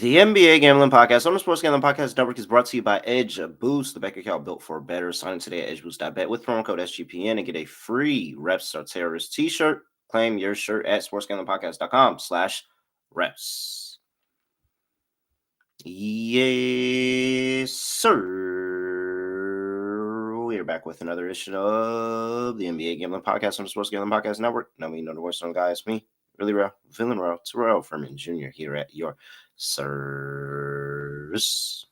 The NBA Gambling Podcast on the Sports Gambling Podcast Network is brought to you by Edge Boost, the bank account built for better. Sign in today at edgeboost.bet with promo code SGPN and get a free Reps Are Terrorists t-shirt. Claim your shirt at sportsgamblingpodcast.com/reps. Yes, sir. We are back with another issue of the NBA Gambling Podcast on the Sports Gambling Podcast Network. Now we know the voice on the guy is me, really real, feeling real, Terrell Furman Jr. here at your service.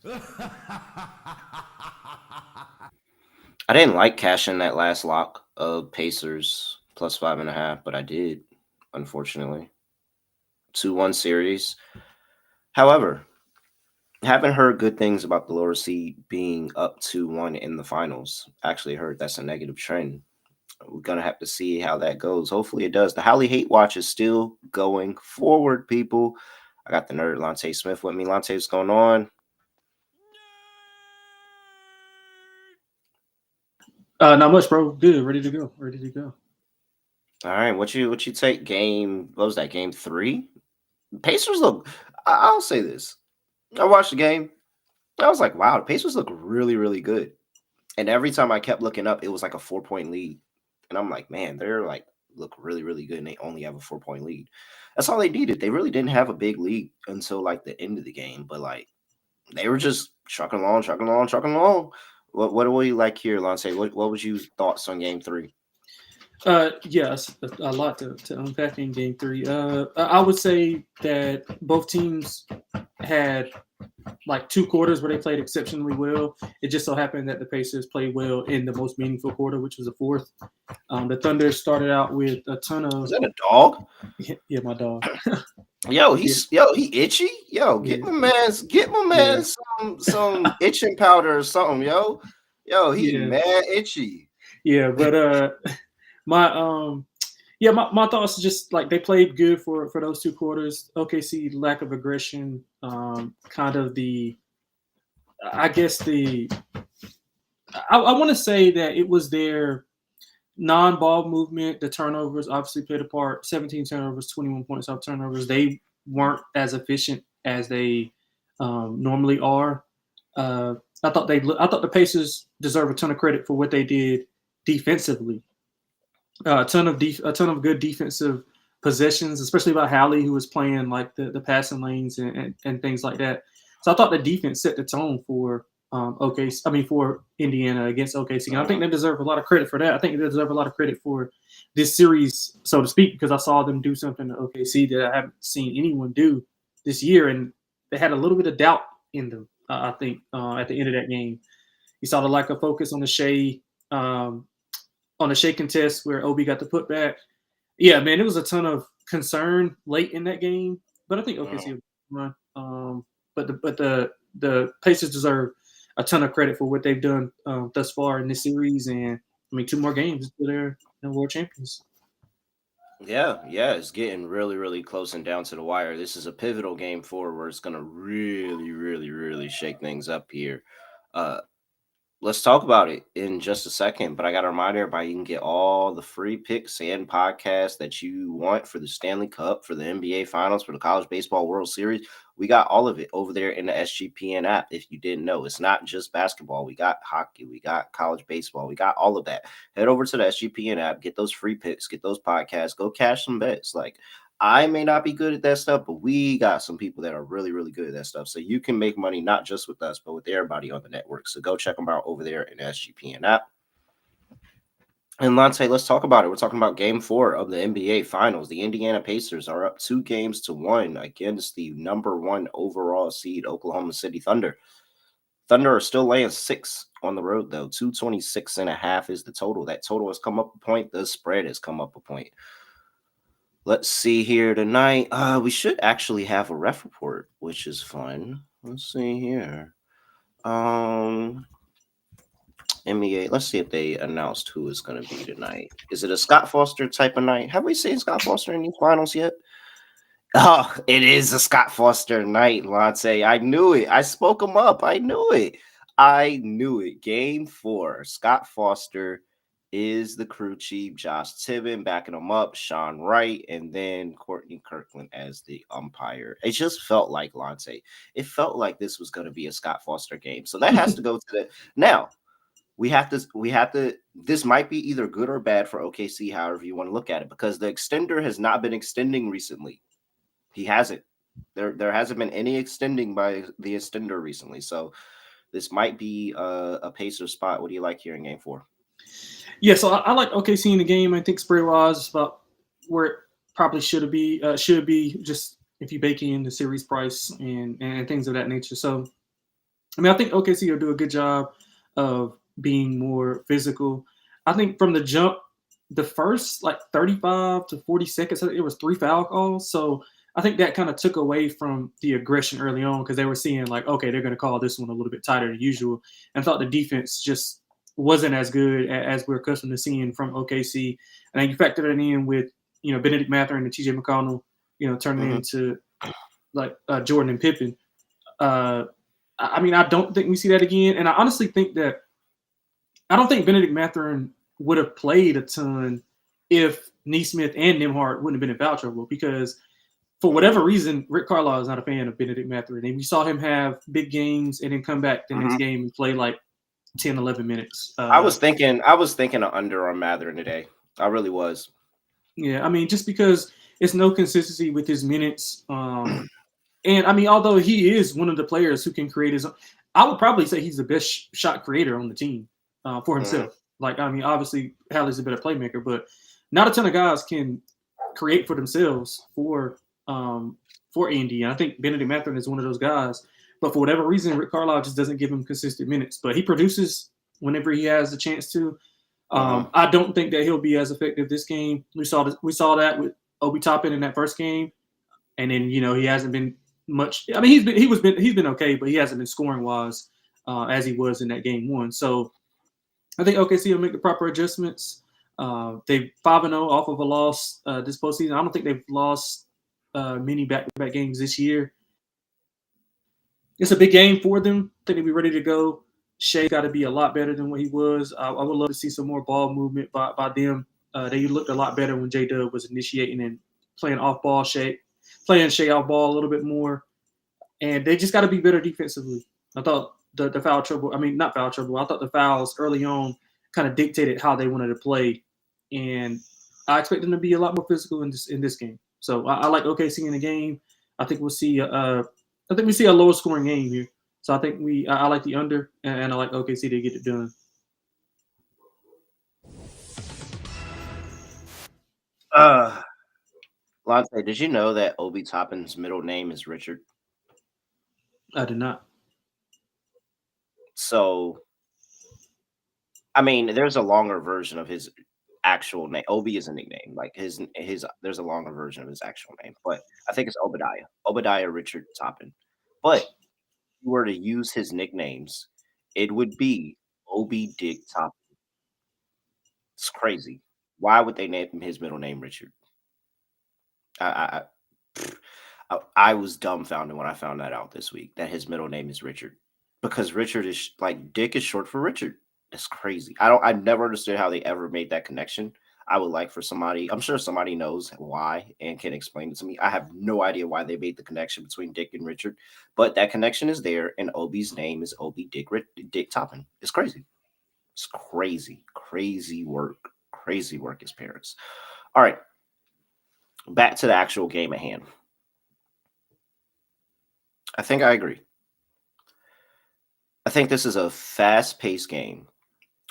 I didn't like cashing that last lock of Pacers plus 5.5, but I did, unfortunately. 2-1 series. However, haven't heard good things about the lower seed being up 2-1 in the finals. Actually heard that's a negative trend. We're going to have to see how that goes. Hopefully it does. The Holly Hate Watch is still going forward, people. I got the nerd Lonte Smith with me. Lonte, what's going on? Not much, bro. Good. Ready to go. All right, what you take game? What was that, game 3? Pacers look. I'll say this. I watched the game. I was like, wow, the Pacers look really, really good. And every time I kept looking up, it was like a 4-point lead. And I'm like, man, they're like look really, really good, and they only have a 4-point lead. That's all they needed. They really didn't have a big lead until like the end of the game, but like they were just trucking along. What do we like here, Lance? What was your thoughts on game 3? Yes, a lot to unpack in game 3. I would say that both teams had like 2 quarters where they played exceptionally well. It just so happened that the Pacers played well in the most meaningful quarter, which was the fourth. The Thunder started out with a ton of. Is that a dog? Yeah, my dog. He itchy. Get my man some itching powder or something, he mad itchy. Yeah, but my my thoughts are just like they played good for those 2 quarters. OKC lack of aggression, kind of the, I guess I want to say that it was their non-ball movement. The turnovers obviously played a part. 17 turnovers, 21 points off turnovers. They weren't as efficient as they normally are. I thought the Pacers deserve a ton of credit for what they did defensively. A ton of good defensive possessions, especially by Hallie, who was playing like the passing lanes and things like that. So I thought the defense set the tone for for Indiana against OKC. And I think they deserve a lot of credit for that. I think they deserve a lot of credit for this series, so to speak, because I saw them do something to OKC that I haven't seen anyone do this year, and they had a little bit of doubt in them. I think at the end of that game, you saw the lack of focus on the Shea contest where Obi got the putback. Yeah, man, it was a ton of concern late in that game, but I think OKC will run. But the Pacers deserve a ton of credit for what they've done thus far in this series, and I mean 2 more games until they're world champions. Yeah, it's getting really, really close and down to the wire. This is a pivotal game 4 where it's gonna really, really, really shake things up here. Let's talk about it in just a second, but I got to remind everybody you can get all the free picks and podcasts that you want for the Stanley Cup, for the NBA Finals, for the College Baseball World Series. We got all of it over there in the SGPN app. If you didn't know, it's not just basketball. We got hockey, we got college baseball, we got all of that. Head over to the SGPN app, get those free picks, get those podcasts, go cash some bets. Like, I may not be good at that stuff, but we got some people that are really, really good at that stuff. So you can make money not just with us, but with everybody on the network. So go check them out over there in the SGPN app. And Lonte, let's talk about it. We're talking about game 4 of the NBA Finals. The Indiana Pacers are up 2-1 against the number 1 overall seed Oklahoma City Thunder. Thunder are still laying 6 on the road, though. 226.5 is the total. That total has come up a point. The spread has come up a point. Let's see here tonight. We should actually have a ref report, which is fun. Let's see here. NBA. Let's see if they announced who is going to be tonight. Is it a Scott Foster type of night? Have we seen Scott Foster in these finals yet? Oh, it is a Scott Foster night, Lonte. I knew it. I spoke him up. I knew it. Game 4. Scott Foster Is the crew chief, Josh Tibbin backing him up, Sean Wright, and then Courtney Kirkland as the umpire. It just felt like Lonte. It felt like this was going to be a Scott Foster game. So that has to go to the now. We have to this might be either good or bad for OKC, however you want to look at it, because the extender has not been extending recently. He hasn't. There hasn't been any extending by the extender recently. So this might be a pacer spot. What do you like here in game 4? Yeah, so I like OKC in the game. I think spread wise is about where it probably should be. Should be just if you bake in the series price and things of that nature. So I mean, I think OKC will do a good job of being more physical. I think from the jump, the first like 35 to 40 seconds, it was 3 foul calls. So I think that kind of took away from the aggression early on because they were seeing like, okay, they're going to call this one a little bit tighter than usual, and I thought the defense just wasn't as good as we're accustomed to seeing from OKC. And then you factor that in with Benedict Mather and T.J. McConnell, turning Mm-hmm. into like Jordan and Pippen. Uh, I mean, I don't think we see that again. And I honestly think that I don't think Benedict Mathurin would have played a ton if Neesmith and Nembhard wouldn't have been in foul trouble because for whatever reason, Rick Carlisle is not a fan of Benedict Mathurin. And we saw him have big games and then come back the next Mm-hmm. game and play like 10, 11 minutes. I was thinking of under on Matherin today. I really was. Yeah, I mean, just because it's no consistency with his minutes. And I mean, although he is one of the players who can create his own, I would probably say he's the best shot creator on the team for Mm-hmm. himself. Like, I mean, obviously, Hallie's a better playmaker, but not a ton of guys can create for themselves for Andy. And I think Benedict Mathurin is one of those guys. But for whatever reason, Rick Carlisle just doesn't give him consistent minutes. But he produces whenever he has a chance to. Mm-hmm. I don't think that he'll be as effective this game. We saw that with Obi Toppin in that first game, and then he hasn't been much. I mean, he's been okay, but he hasn't been scoring wise as he was in that game 1. So I think OKC will make the proper adjustments. They 5-0 off of a loss this postseason. I don't think they've lost many back-to-back games this year. It's a big game for them. I think they'll be ready to go. Shea got to be a lot better than what he was. I would love to see some more ball movement by them. They looked a lot better when J Dub was initiating and playing off ball Shea, playing Shea off ball a little bit more. And they just got to be better defensively. I thought the foul trouble. I mean, not foul trouble. I thought the fouls early on kind of dictated how they wanted to play, and I expect them to be a lot more physical in this game. So I like OKC in the game. I think we'll see. I think we see a lower scoring game here. So I think I like the under, and I like OKC to get it done. Uh, Lonte, did you know that Obi Toppin's middle name is Richard? I did not. So, I mean, there's a longer version of his actual name. Obi is a nickname. Like his there's a longer version of his actual name, but I think it's Obadiah. Obadiah Richard Toppin. But if you were to use his nicknames, it would be Obi Dick Toppin. It's crazy. Why would they name his middle name Richard? I I was dumbfounded when I found that out this week that his middle name is Richard because Richard is like Dick is short for Richard. That's crazy. I never understood how they ever made that connection. I would like for somebody, I'm sure somebody knows why and can explain it to me. I have no idea why they made the connection between Dick and Richard, but that connection is there, and Obi's name is Obi Dick Toppin. It's crazy. It's crazy. Crazy work. Crazy work, his parents. All right. Back to the actual game at hand. I think I agree. I think this is a fast-paced game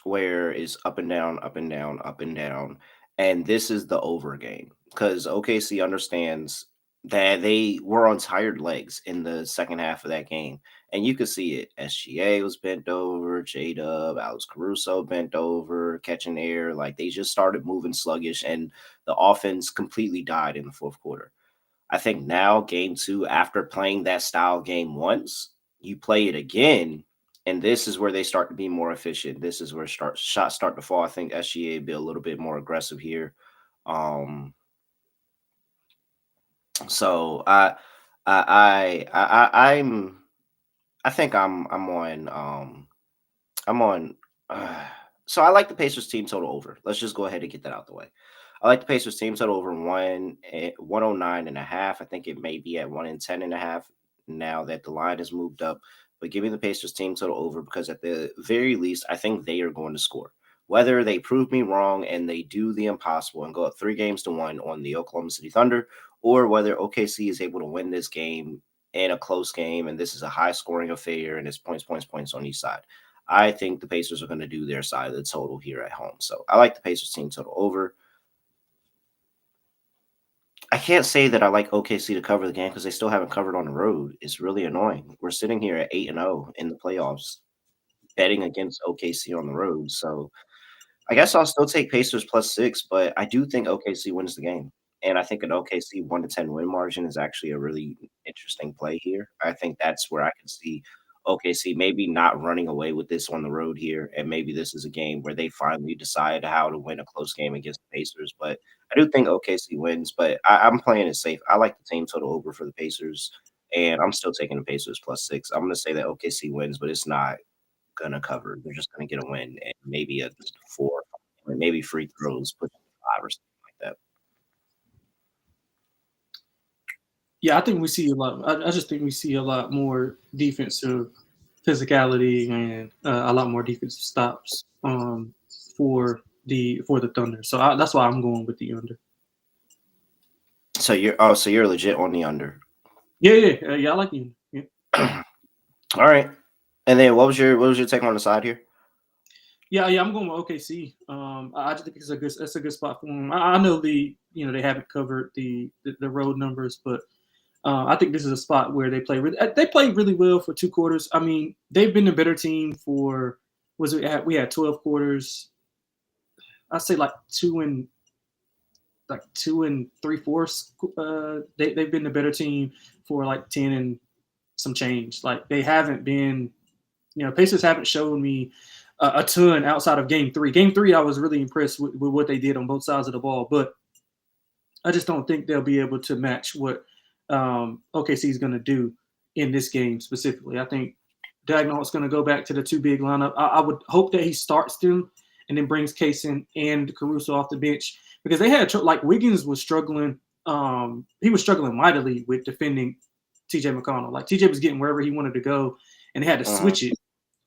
where it's up and down, up and down, up and down, and this is the over game because OKC understands that they were on tired legs in the second half of that game, and you could see it. SGA was bent over, J Dub, Alex Caruso bent over, catching air, like they just started moving sluggish, and the offense completely died in the fourth quarter. I think now, game 2, after playing that style game once, you play it again, and this is where they start to be more efficient. This is where shots start to fall. I think SGA be a little bit more aggressive here. Um, so I'm I think I'm on I'm on. So I like the Pacers team total over. Let's just go ahead and get that out the way. I like the Pacers team total over 109.5. I think it may be at 110.5 now that the line has moved up. But give me the Pacers team total over because at the very least, I think they are going to score. Whether they prove me wrong and they do the impossible and go up 3 games to 1 on the Oklahoma City Thunder, or whether OKC is able to win this game in a close game and this is a high scoring affair and it's points, points, points on each side. I think the Pacers are going to do their side of the total here at home. So I like the Pacers team total over. I can't say that I like OKC to cover the game because they still haven't covered on the road. It's really annoying. We're sitting here at 8-0 in the playoffs, betting against OKC on the road. So I guess I'll still take Pacers +6, but I do think OKC wins the game. And I think an OKC 1 to 10 win margin is actually a really interesting play here. I think that's where I can see OKC maybe not running away with this on the road here. And maybe this is a game where they finally decide how to win a close game against the Pacers. But I do think OKC wins, but I'm playing it safe. I like the team total over for the Pacers, and I'm still taking the Pacers +6. I'm going to say that OKC wins, but it's not gonna cover. They're just gonna get a win and maybe a just 4, or maybe free throws, put 5 or something like that. Yeah, I think we see a lot. I just think we see a lot more defensive physicality and a lot more defensive stops for the Thunder. So that's why I'm going with the under. So you're legit on the under. Yeah, yeah, yeah. I like the under. Yeah. All right. And then what was your take on the side here? Yeah, yeah, I'm going with OKC. I just think it's a good spot for them. I know they haven't covered the road numbers, but I think this is a spot where they played really well for 2 quarters. I mean, they've been a better team for we had 12 quarters. I'd say like 2 and 3/4. They've been the better team for like 10 and some change. Like they haven't been, Pacers haven't shown me a ton outside of game three. Game three, I was really impressed with what they did on both sides of the ball, but I just don't think they'll be able to match what OKC is going to do in this game specifically. I think Dagnall's going to go back to the two big lineup. I would hope that he starts them and then brings Kaysen and Caruso off the bench because they had like Wiggins was struggling. He was struggling mightily with defending TJ McConnell. Like TJ was getting wherever he wanted to go, and they had to Uh-huh. switch it.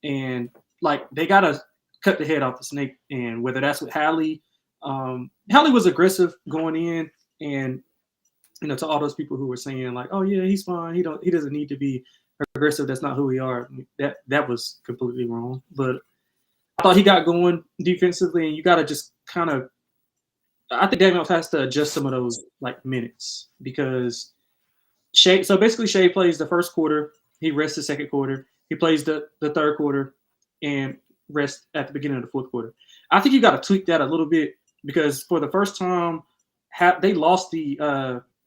And like they got to cut the head off the snake. And whether that's with Hallie, Hallie was aggressive going in, and to all those people who were saying like, "Oh yeah, he's fine. He doesn't need to be aggressive. That's not who we are." That was completely wrong. But I thought he got going defensively, and you got to just kind of. I think Daniels has to adjust some of those like minutes because Shea. So basically, Shea plays the first quarter. He rests the second quarter. He plays the third quarter, and rests at the beginning of the fourth quarter. I think you got to tweak that a little bit because for the first time, they lost the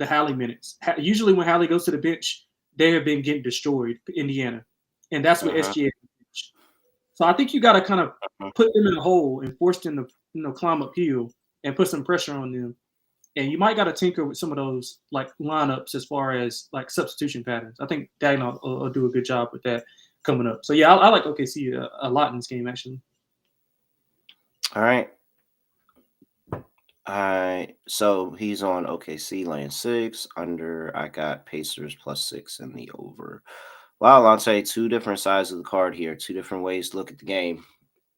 Hallie minutes. Usually, when Hallie goes to the bench, they have been getting destroyed. Indiana, and that's what Uh-huh. SGA. So I think you got to kind of Uh-huh. put them in a hole and force them to climb uphill and put some pressure on them. And you might got to tinker with some of those like lineups as far as like substitution patterns. I think Dagnall will do a good job with that coming up. So yeah, I like OKC a lot in this game actually. All right. All right. So he's on OKC laying 6 under. I got Pacers +6 in the over. Wow, Lonte, two different sides of the card here, two different ways to look at the game.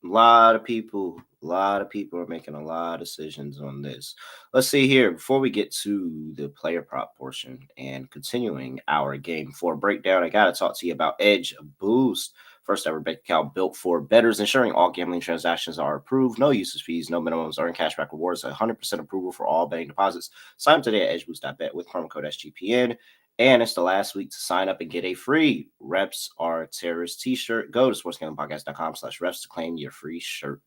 A lot of people are making a lot of decisions on this. Let's see here. Before we get to the player prop portion and continuing our game 4 breakdown, I got to talk to you about Edge Boost. First ever bank account built for bettors, ensuring all gambling transactions are approved. No usage fees, no minimums, earn cashback rewards, 100% approval for all betting deposits. Sign up today at edgeboost.bet with promo code SGPN. And it's the last week to sign up and get a free Reps Are Terrorist t-shirt. Go to sportsgamblingpodcast.com/reps to claim your free shirt.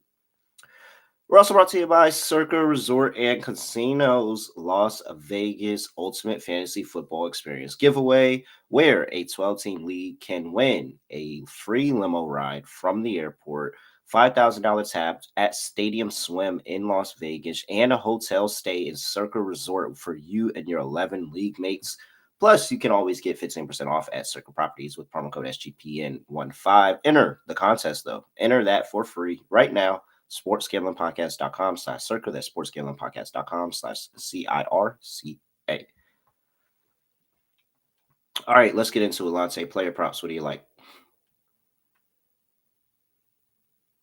We're also brought to you by Circa Resort and Casinos Las Vegas Ultimate Fantasy Football Experience giveaway, where a 12-team league can win a free limo ride from the airport, $5,000 tapped at Stadium Swim in Las Vegas, and a hotel stay in Circa Resort for you and your 11 league mates. Plus, you can always get 15% off at Circa Properties with promo code SGPN15. Enter the contest, though. Enter that for free right now. sportsgamblingpodcast.com/circa. That's sportsgamblingpodcast.com/CIRCA. All right, let's get into Lonte player props. What do you like?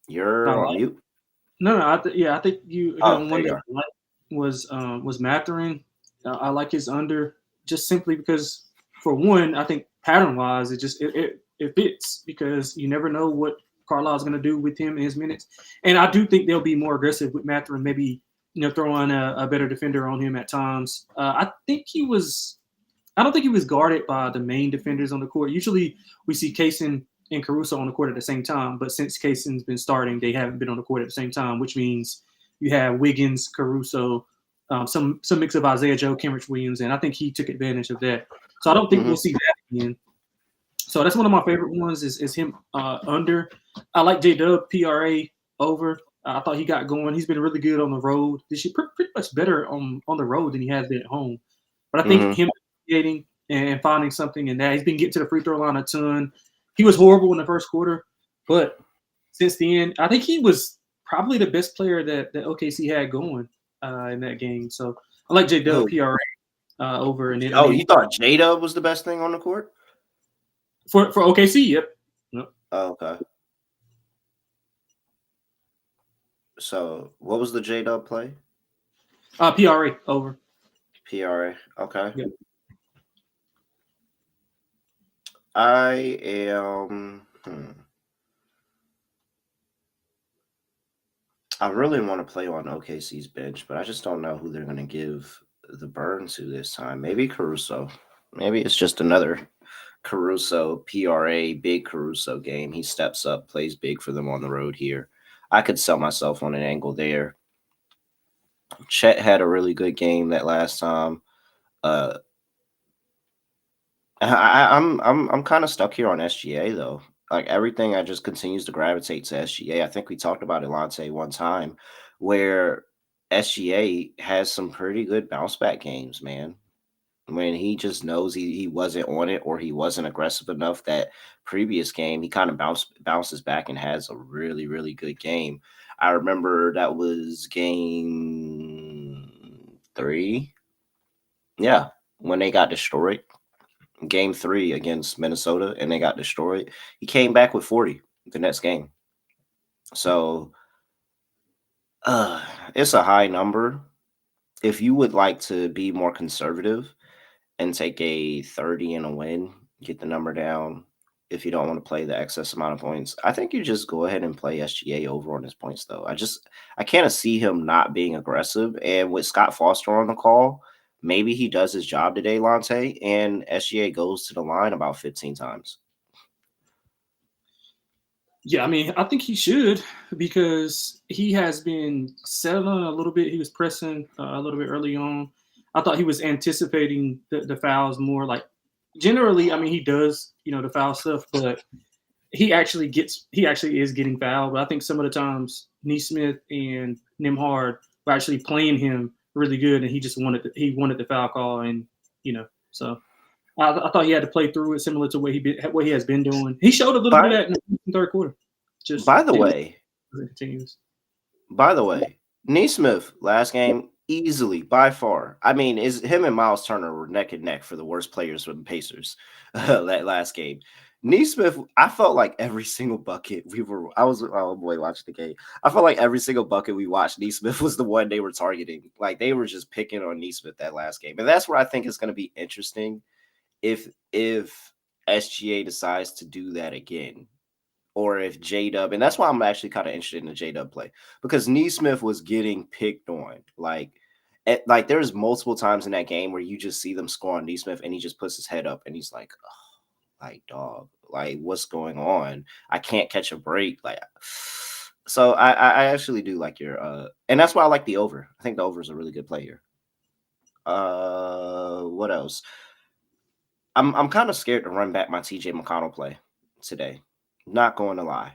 You're on mute. No, no, I think you hit Oh, on there one you that are. I like was Matherin. I like his under just simply because, for one, I think pattern wise it fits because you never know what Carlisle's going to do with him in his minutes, and I do think they'll be more aggressive with Matherin. Maybe throwing a better defender on him at times. I don't think he was guarded by the main defenders on the court. Usually we see Kaysen and Caruso on the court at the same time, but since Kaysen's been starting, they haven't been on the court at the same time, which means you have Wiggins, Caruso, some mix of Isaiah Joe, Kenrich Williams, and I think he took advantage of that. So I don't think we'll see that again. So that's one of my favorite ones is him under. I like J-Dub PRA over. I thought he got going. He's been really good on the road. This year, pretty much better on the road than he has been at home. But I think him creating and finding something in that, he's been getting to the free throw line a ton. He was horrible in the first quarter, but since the end, I think he was probably the best player that OKC had going in that game. So I like J-Dub PRA over. And then You thought J-Dub was the best thing on the court? For OKC, yep. Oh, okay. So what was the J-Dub play? PRA over. PRA. Okay. Yep. I am. I really want to play on OKC's bench, but I just don't know who they're going to give the burn to this time. Maybe Caruso. Maybe it's just another Caruso PRA, big Caruso game. He steps up, plays big for them on the road here. I could sell myself on an angle there. Chet had a really good game that last time. I'm kind of stuck here on SGA though. Like everything, I just continues to gravitate to SGA. I think we talked about Lonte one time, where SGA has some pretty good bounce back games, man. When he just knows he wasn't on it or he wasn't aggressive enough that previous game, he kind of bounces back and has a really, really good game. I remember that was game 3. Yeah, when they got destroyed. Game 3 against Minnesota and they got destroyed. He came back with 40 the next game. So it's a high number. If you would like to be more conservative and take a 30 and a win, get the number down. If you don't want to play the excess amount of points, I think you just go ahead and play SGA over on his points, though. I can't see him not being aggressive. And with Scott Foster on the call, maybe he does his job today, Lonte, and SGA goes to the line about 15 times. Yeah, I mean, I think he should because he has been settling a little bit. He was pressing a little bit early on. I thought he was anticipating the fouls more. Like generally, I mean, he does the foul stuff, but he actually is getting fouled. But I think some of the times Neesmith and Nimhard were actually playing him really good, and he just wanted the foul call, and so. I thought he had to play through it, similar to what he has been doing. He showed a little bit of that in the third quarter. By the way, continues. Neesmith last game easily by far. I mean, is him and Miles Turner were neck and neck for the worst players for the Pacers that last game. Neesmith, I felt like every single bucket I was watching the game. I felt like every single bucket we watched, Neesmith was the one they were targeting. Like they were just picking on Neesmith that last game, and that's where I think it's going to be interesting. If SGA decides to do that again, or if J-Dub, and that's why I'm actually kind of interested in the J-Dub play, because Neesmith was getting picked on. Like there's multiple times in that game where you just see them score on Neesmith and he just puts his head up and he's like, oh, like, dog, like what's going on? I can't catch a break. Like, so I actually do like your and that's why I like the over. I think the over is a really good play here. What else? I'm kind of scared to run back my TJ McConnell play today. Not going to lie.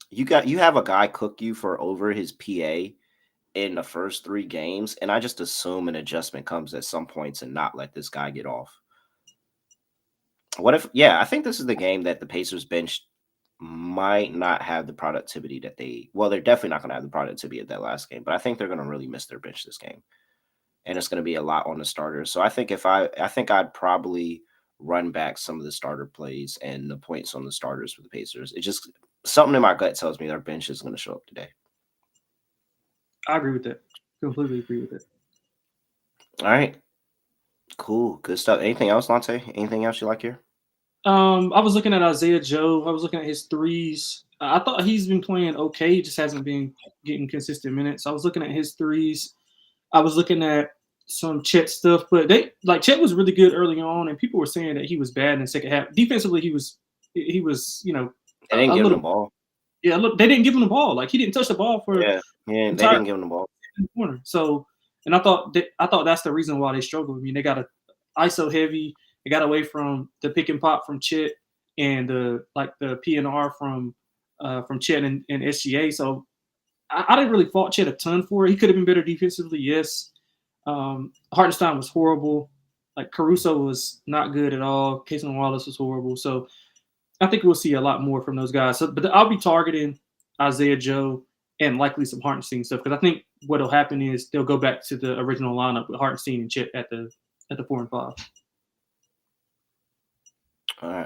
You have a guy cook you for over his PA in the first 3 games, and I just assume an adjustment comes at some points and not let this guy get off. What if? Yeah, I think this is the game that the Pacers bench might not have the productivity that they're definitely not going to have the productivity of that last game, but I think they're going to really miss their bench this game. And it's going to be a lot on the starters. So I think I think I'd probably run back some of the starter plays and the points on the starters for the Pacers. It just something in my gut tells me their bench is going to show up today. I agree with that. Completely agree with it. All right. Cool. Good stuff. Anything else, Lonte? Anything else you like here? I was looking at Isaiah Joe. I was looking at his threes. I thought he's been playing okay. He just hasn't been getting consistent minutes. I was looking at his threes. I was looking at some Chet stuff, but Chet was really good early on, and people were saying that he was bad in the second half. Defensively, he was They didn't a give him the little. ball. Yeah, look, they didn't give him the ball. Like he didn't touch the ball for Yeah. Yeah, they entire didn't give him the ball. corner. So, and I thought that's the reason why they struggled. I mean, they got a ISO heavy. They got away from the pick and pop from Chet and the PNR from Chet and SGA. So I didn't really fault Chet a ton for it. He could have been better defensively, yes. Hartenstein was horrible. Like Caruso was not good at all. Casey Wallace was horrible. So I think we'll see a lot more from those guys. So, but I'll be targeting Isaiah Joe and likely some Hartenstein stuff because I think what'll happen is they'll go back to the original lineup with Hartenstein and Chet at the 4 and 5.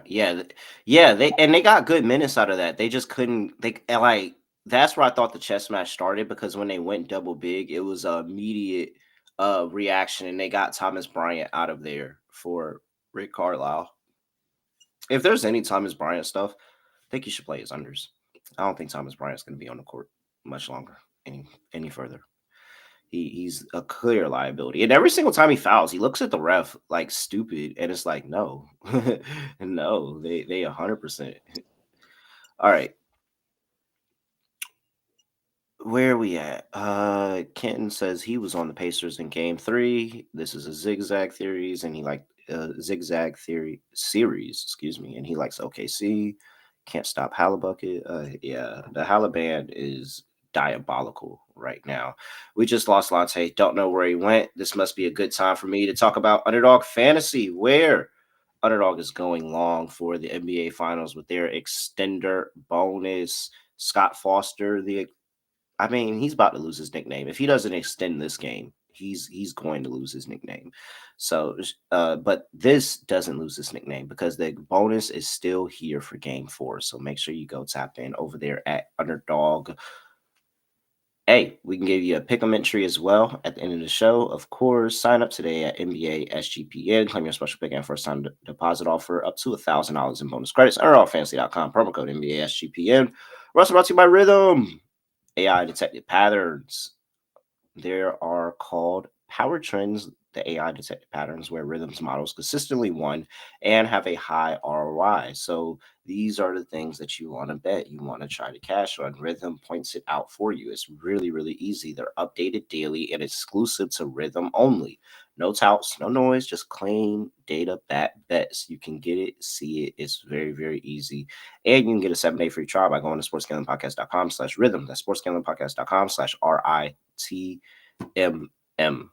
Yeah, yeah. They got good minutes out of that. They just couldn't. That's where I thought the chess match started because when they went double big, it was a immediate reaction, and they got Thomas Bryant out of there for Rick Carlisle. If there's any Thomas Bryant stuff, I think you should play his unders. I don't think Thomas Bryant's going to be on the court much longer, any further. He's a clear liability. And every single time he fouls, he looks at the ref like stupid. And it's like, no, no, they 100%. All right. Where are we at? Kenton says he was on the Pacers in game 3. This is a zigzag theories, and he liked zigzag theory series, excuse me, and he likes OKC. Can't stop Hallibucket. Yeah, the Halliband is diabolical right now. We just lost Lonte. Don't know where he went. This must be a good time for me to talk about Underdog Fantasy, where Underdog is going long for the NBA Finals with their extender bonus. Scott Foster, he's about to lose his nickname. If he doesn't extend this game, he's going to lose his nickname. So, but this doesn't lose his nickname because the bonus is still here for game 4. So make sure you go tap in over there at Underdog. Hey, we can give you a pick'em entry as well at the end of the show. Of course, sign up today at NBA SGPN. Claim your special pick and first time deposit offer up to $1,000 in bonus credits. UnderdogFantasy.com, promo code NBA SGPN. We're also brought to you by Rhythm. AI detected patterns. There are called power trends. The AI detected patterns where Rhythm's models consistently won and have a high ROI. So these are the things that you want to bet. You want to try to cash on. Rhythm points it out for you. It's really, really easy. They're updated daily and exclusive to Rhythm only. No touts, no noise, just clean data back bets. You can get it, see it. It's very, very easy. And you can get a 7-day free trial by going to sportsgamblingpodcast.com/rhythm. That's sportsgamblingpodcast.com/RITMM.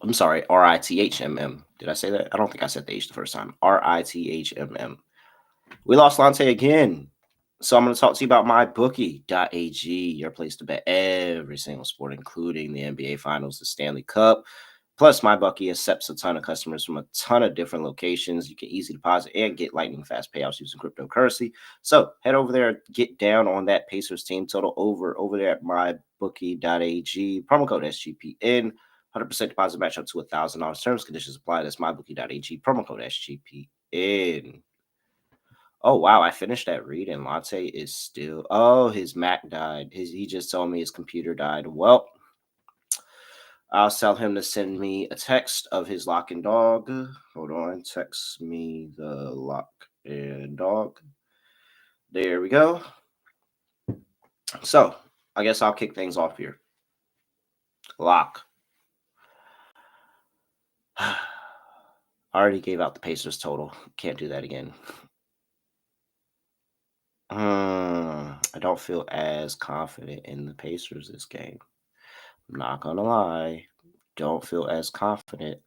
I'm sorry, RITHMM. Did I say that? I don't think I said the H the first time. RITHMM. We lost Lonte again. So I'm going to talk to you about mybookie.ag, your place to bet every single sport, including the NBA Finals, the Stanley Cup. Plus, MyBookie accepts a ton of customers from a ton of different locations. You can easily deposit and get lightning fast payouts using cryptocurrency. So head over there, get down on that Pacers team total over there at mybookie.ag. Promo code SGPN. 100% deposit match up to $1,000. Terms and conditions apply. That's mybookie.ag. Promo code SGPN. Oh wow, I finished that read and Latte is still. Oh, his Mac died. He just told me his computer died. Well, I'll tell him to send me a text of his lock and dog. Hold on, text me the lock and dog. There we go. So I guess I'll kick things off here. Lock. I already gave out the Pacers total. Can't do that again. I don't feel as confident in the Pacers this game. I'm not gonna lie. Don't feel as confident.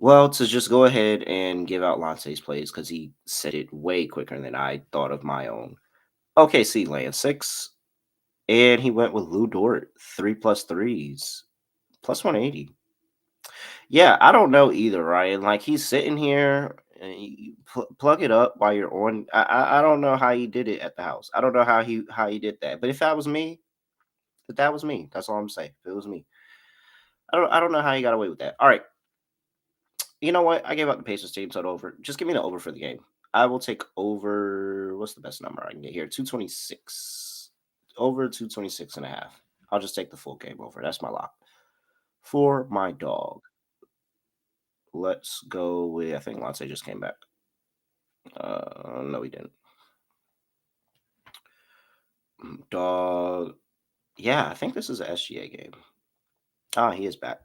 Well, to just go ahead and give out Lonte's plays because he said it way quicker than I thought of my own. OKC land 6, and he went with Lou Dort, 3 plus threes, plus 180. Yeah, I don't know either, Ryan. Like he's sitting here, and you plug it up while you're on. I don't know how he did it at the house. I don't know how he did that. But if that was me, that's all I'm saying. If it was me, I don't know how he got away with that. All right, you know what? I gave up the Pacers team total over. Just give me the over for the game. I will take over. What's the best number I can get here? 226. Over 226 and a half. I'll just take the full game over. That's my lock. For my dog, let's go with, I think Lonte just came back. No, he didn't. Dog. Yeah, I think this is a SGA game. Ah, he is back.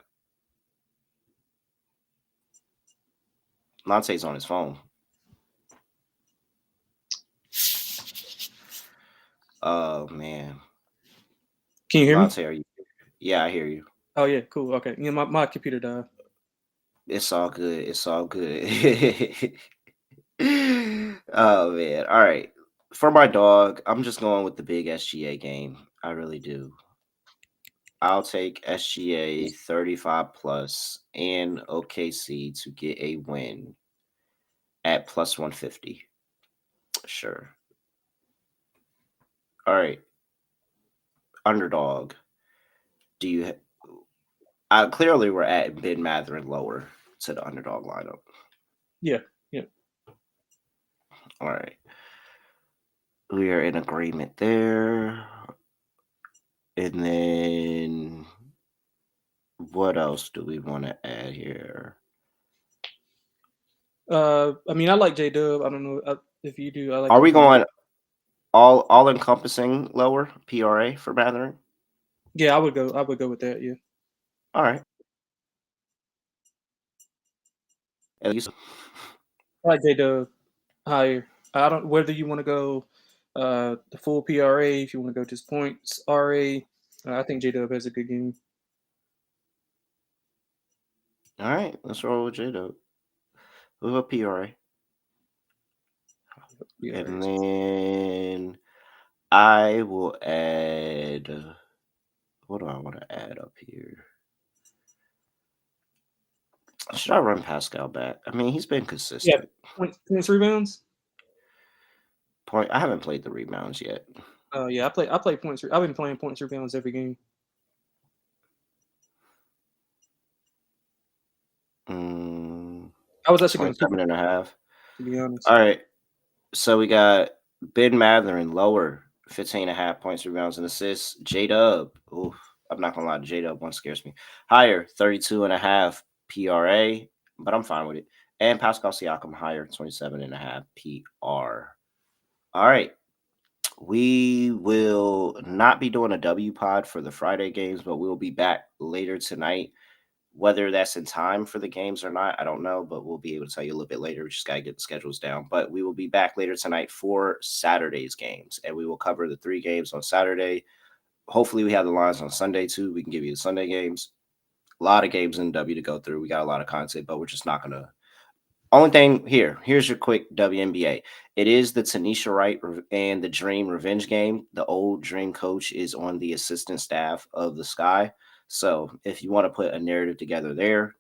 Lonte's on his phone. Oh man. Can you hear me? Lonte, are you? Yeah, I hear you. Oh yeah, cool. Okay. Yeah, my computer died. It's all good. It's all good. Oh man. All right. For my dog, I'm just going with the big SGA game. I really do. I'll take SGA 35 plus and OKC to get a win at plus 150. Sure. All right. Underdog. Do you clearly we're at Ben Mather and lower to the underdog lineup. Yeah, yeah. All right. We are in agreement there. And then what else do we want to add here? I mean, I like J Dub. I don't know if you do. I like Are him we pretty much. going all encompassing lower PRA for Mathering? Yeah, I would go. I would go with that. Yeah, All right. At least I like J Dub higher. I don't whether you want to go the full PRA if you want to go just points RA. I think J Dub has a good game. all right. Let's roll with J Dub. With a PRA. PRA. And then I will add, what do I want to add up here? Should I run Pascal back? I mean, he's been Yeah, consistent. points rebounds. Point. I haven't played the rebounds yet. Yeah, I play points. I've been playing points rebounds every game. Mm, I was actually going to pick 27 him, and a half. to be honest. All right. So we got Ben Matherin lower, 15 and a half points, rebounds, and assists. J Dub. Oof. I'm not gonna lie, J Dub one scares me. Higher, 32 and a half PRA, but I'm fine with it. And Pascal Siakam higher, 27 and a half PR. All right. We will not be doing a W pod for the Friday games, but we'll be back later tonight. Whether that's in time for the games or not, I don't know, but we'll be able to tell you a little bit later. We just got to get the schedules down. But we will be back later tonight for Saturday's games, and we will cover the 3 games on Saturday. Hopefully, we have the lines on Sunday too. We can give you the Sunday games. A lot of games in W to go through. We got a lot of content, but we're just not going to. Only thing here's your quick WNBA. It is the Tanisha Wright and the Dream revenge game. The old Dream coach is on the assistant staff of the Sky. So if you want to put a narrative together there,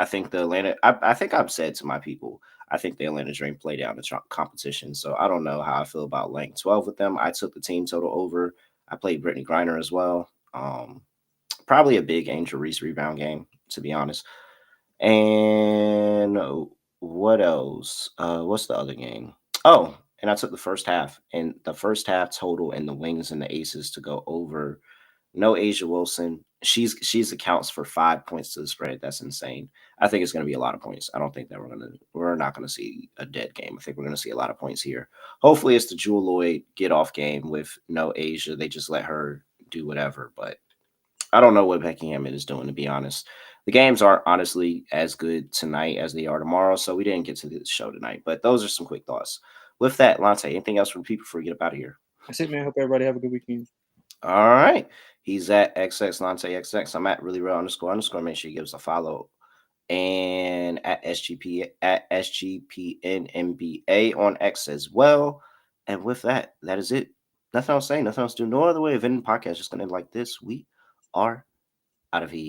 I think the Atlanta. I think I've said to my people, I think the Atlanta Dream play down the competition. So I don't know how I feel about laying 12 with them. I took the team total over. I played Brittany Griner as well. Probably a big Angel Reese rebound game, to be honest. And what else? What's the other game? Oh, and I took the first half, and the first half total and the wings and the aces to go over. No Asia Wilson. She's accounts for 5 points to the spread. That's insane. I think it's going to be a lot of points. I don't think that we're not going to see a dead game. I think we're going to see a lot of points here. Hopefully, it's the Jewel Lloyd get off game with no Asia. They just let her do whatever. But I don't know what Becky Hammond is doing, to be honest. The games aren't honestly as good tonight as they are tomorrow, so we didn't get to the show tonight. But those are some quick thoughts. With that, Lonte, anything else from people before we get up out of here? That's it, man. Hope everybody have a good weekend. All right. He's at XX Lonte XX. I'm at really real underscore underscore. Make sure you give us a follow and at SGPN NBA on X as well. And with that, that is it. Nothing else to say, nothing else to do. No other way of ending the podcast. Just gonna end like this. We are out of here.